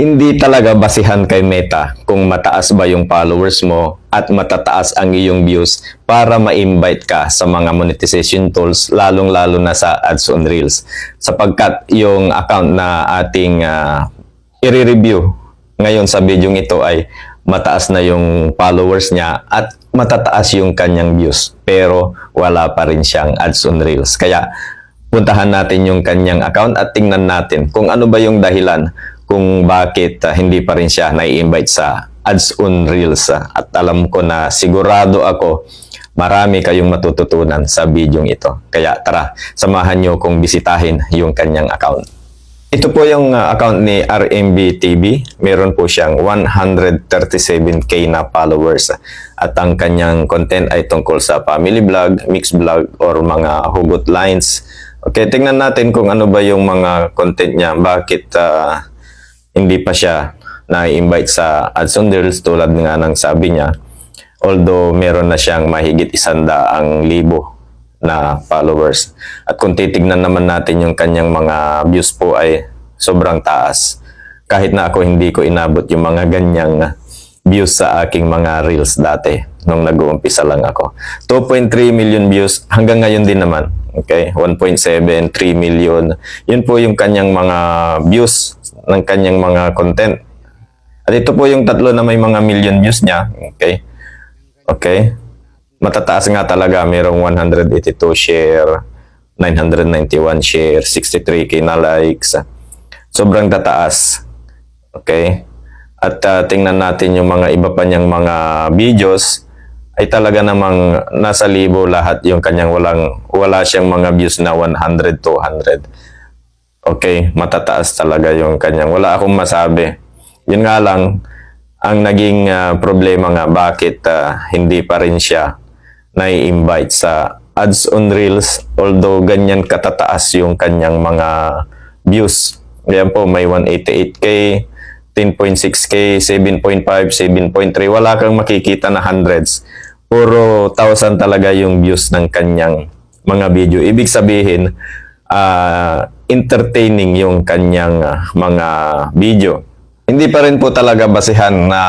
Hindi talaga basihan kay Meta kung mataas ba yung followers mo at matataas ang iyong views para ma-invite ka sa mga monetization tools, lalong-lalo na sa Ads on Reels. Sapagkat yung account na ating i-review ngayon sa video ito ay mataas na yung followers niya at matataas yung kanyang views, pero wala pa rin siyang Ads on Reels. Kaya puntahan natin yung kanyang account at tingnan natin kung ano ba yung dahilan kung bakit hindi pa rin siya nai-invite sa Ads on Reels. At alam ko na sigurado ako marami kayong matututunan sa video ito. Kaya tara, samahan nyo kong bisitahin yung kanyang account. Ito po yung account ni RMB TV. Meron po siyang 137k na followers. At ang kanyang content ay tungkol sa family vlog, mixed vlog, or mga hugot lines. Okay, tingnan natin kung ano ba yung mga content niya. Bakit hindi pa siya na-invite sa Ads on Reels tulad nga ng sabi niya. Although meron na siyang mahigit 100,000 na followers. At kung titignan naman natin yung kanyang mga views po ay sobrang taas. Kahit na ako hindi ko inabot yung mga ganyang views sa aking mga reels dati nung nag-uumpisa lang ako. 2.3 million views hanggang ngayon din naman. Okay, 1.7, 3 million. Yun po yung kanyang mga views ng kanyang mga content. At ito po yung tatlo na may mga million views niya. Okay. Okay. Matataas nga talaga. Merong 182 share, 991 share, 63k na likes. Sobrang tataas. Okay. At tingnan natin yung mga iba pa niyang mga videos ay talaga namang nasa libo lahat yung kanyang wala siyang mga views na 100, 200. Okay, matataas talaga yung kanyang. Wala akong masabi. Yun nga lang, ang naging problema nga, bakit hindi pa rin siya nai-invite sa Ads on Reels, although ganyan katataas yung kanyang mga views. Yan po, may 188k, 10.6k, 7.5, 7.3. Wala kang makikita na hundreds. Puro 1,000 talaga yung views ng kanyang mga video. Ibig sabihin, entertaining yung kanyang mga video. Hindi pa rin po talaga basihan na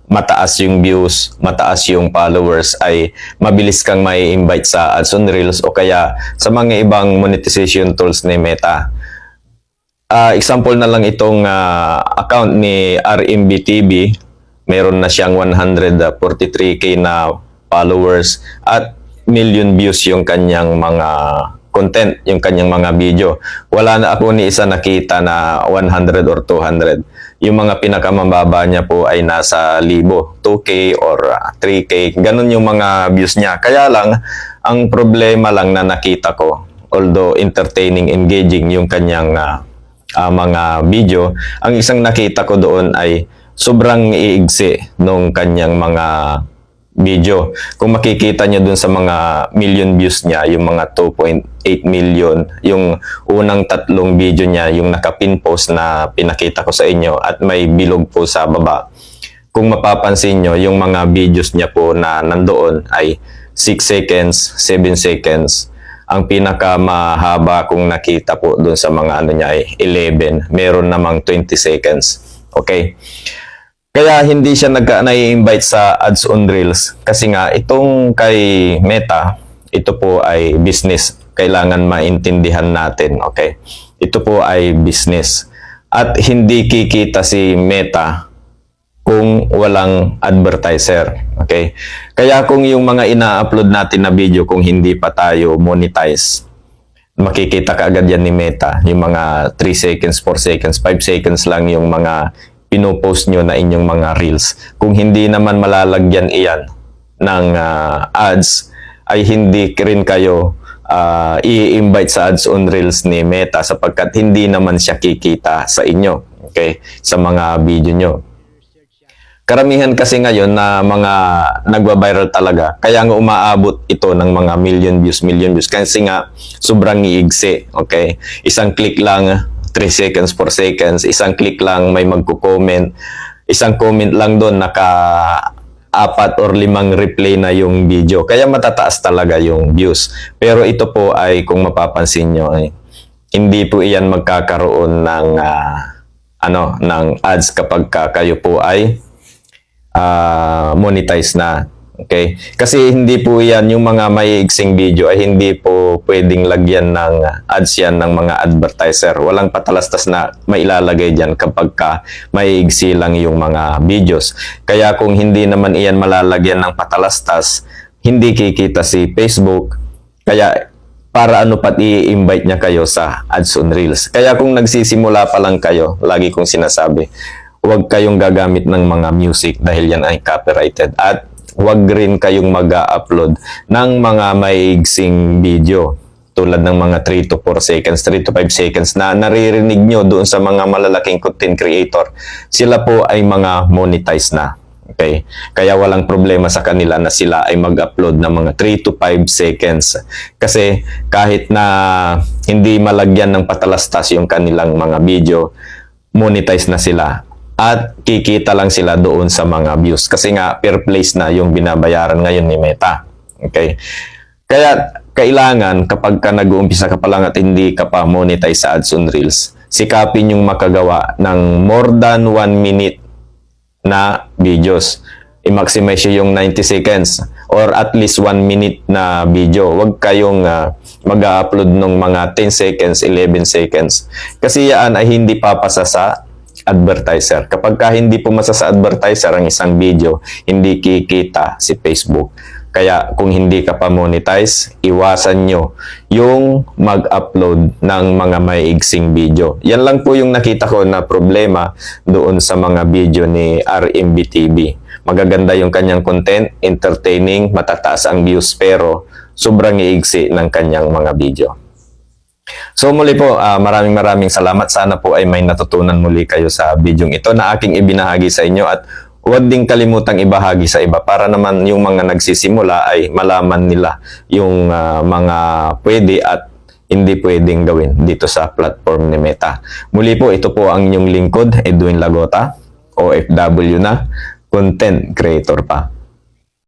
mataas yung views, mataas yung followers ay mabilis kang mai-invite sa Ads on Reels o kaya sa mga ibang monetization tools ni Meta. Example na lang itong account ni RMB TV. Meron na siyang 143k na followers at million views yung kanyang mga content, yung kanyang mga video. Wala na ako ni isa nakita na 100 or 200. Yung mga pinakamababa niya po ay nasa 1,000, 2k or 3k. Ganun yung mga views niya. Kaya lang, ang problema lang na nakita ko, although entertaining, engaging yung kanyang mga video, ang isang nakita ko doon ay sobrang iigsi nung kanyang mga video. Kung makikita niyo dun sa mga million views niya, yung mga 2.8 million, yung unang tatlong video niya, yung nakapin post na pinakita ko sa inyo at may bilog po sa baba. Kung mapapansin nyo, yung mga videos niya po na nandoon ay 6 seconds, 7 seconds. Ang pinakamahaba kung nakita po dun sa mga ano niya ay 11. Meron namang 20 seconds. Okay? Kaya hindi siya nai-invite sa Ads on Reels kasi nga itong kay Meta, ito po ay business. Kailangan maintindihan natin, okay? Ito po ay business. At hindi kikita si Meta kung walang advertiser, okay? Kaya kung yung mga ina-upload natin na video kung hindi pa tayo monetize, makikita ka agad yan ni Meta. Yung mga 3 seconds, 4 seconds, 5 seconds lang yung mga pinopost nyo na inyong mga reels. Kung hindi naman malalagyan iyan ng ads, ay hindi rin kayo i-invite sa Ads on Reels ni Meta sapagkat hindi naman siya kikita sa inyo, okay, sa mga video nyo. Karamihan kasi ngayon na mga nagwa-viral talaga, kaya nga umaabot ito ng mga million views kasi nga sobrang iigsi, okay? Isang click lang, 3 seconds, 4 seconds, isang click lang may magko-comment, isang comment lang doon naka 4 or 5 replay na yung video. Kaya matataas talaga yung views. Pero ito po ay kung mapapansin nyo ay hindi po iyan magkakaroon ng ng ads kapag kayo po ay monetize na. Okay? Kasi hindi po yan, yung mga maiigsing video ay hindi po pwedeng lagyan ng ads yan ng mga advertiser. Walang patalastas na mailalagay dyan kapag maiigsi lang yung mga videos. Kaya kung hindi naman iyan malalagyan ng patalastas, hindi kikita si Facebook. Kaya para ano pat i-invite niya kayo sa ads on Reels. Kaya kung nagsisimula pa lang kayo, lagi kong sinasabi, huwag kayong gagamit ng mga music dahil yan ay copyrighted. At huwag rin kayong mag-upload ng mga maiigsing video tulad ng mga 3 to 4 seconds, 3 to 5 seconds na naririnig nyo doon sa mga malalaking content creator. Sila po ay mga monetize na. Okay? Kaya walang problema sa kanila na sila ay mag-upload ng mga 3 to 5 seconds. Kasi kahit na hindi malagyan ng patalastas yung kanilang mga video, monetize na sila. At kikita lang sila doon sa mga views. Kasi nga, per place na yung binabayaran ngayon ni Meta. Okay? Kaya, kailangan kapag ka nag-uumpisa ka pa lang at hindi ka pa monetize sa ads on Reels, sikapin yung makagawa ng more than 1 minute na videos. I-maximize yung 90 seconds or at least 1 minute na video. Huwag kayong mag-upload ng mga 10 seconds, 11 seconds. Kasi yan ay hindi papasa sa advertiser. Kapag hindi pumasa sa advertiser ang isang video, hindi kikita si Facebook. Kaya kung hindi ka pa monetize, iwasan nyo yung mag-upload ng mga maiigsing video. Yan lang po yung nakita ko na problema doon sa mga video ni RMBTV. Magaganda yung kanyang content, entertaining, matataas ang views, pero sobrang iigsi ng kanyang mga video. So muli po, maraming salamat. Sana po ay may natutunan muli kayo sa video ito na aking ibinahagi sa inyo at huwag ding kalimutang ibahagi sa iba para naman yung mga nagsisimula ay malaman nila yung mga pwede at hindi pwedeng gawin dito sa platform ni Meta. Muli po, ito po ang inyong lingkod, Edwin Lagota, OFW na, content creator pa.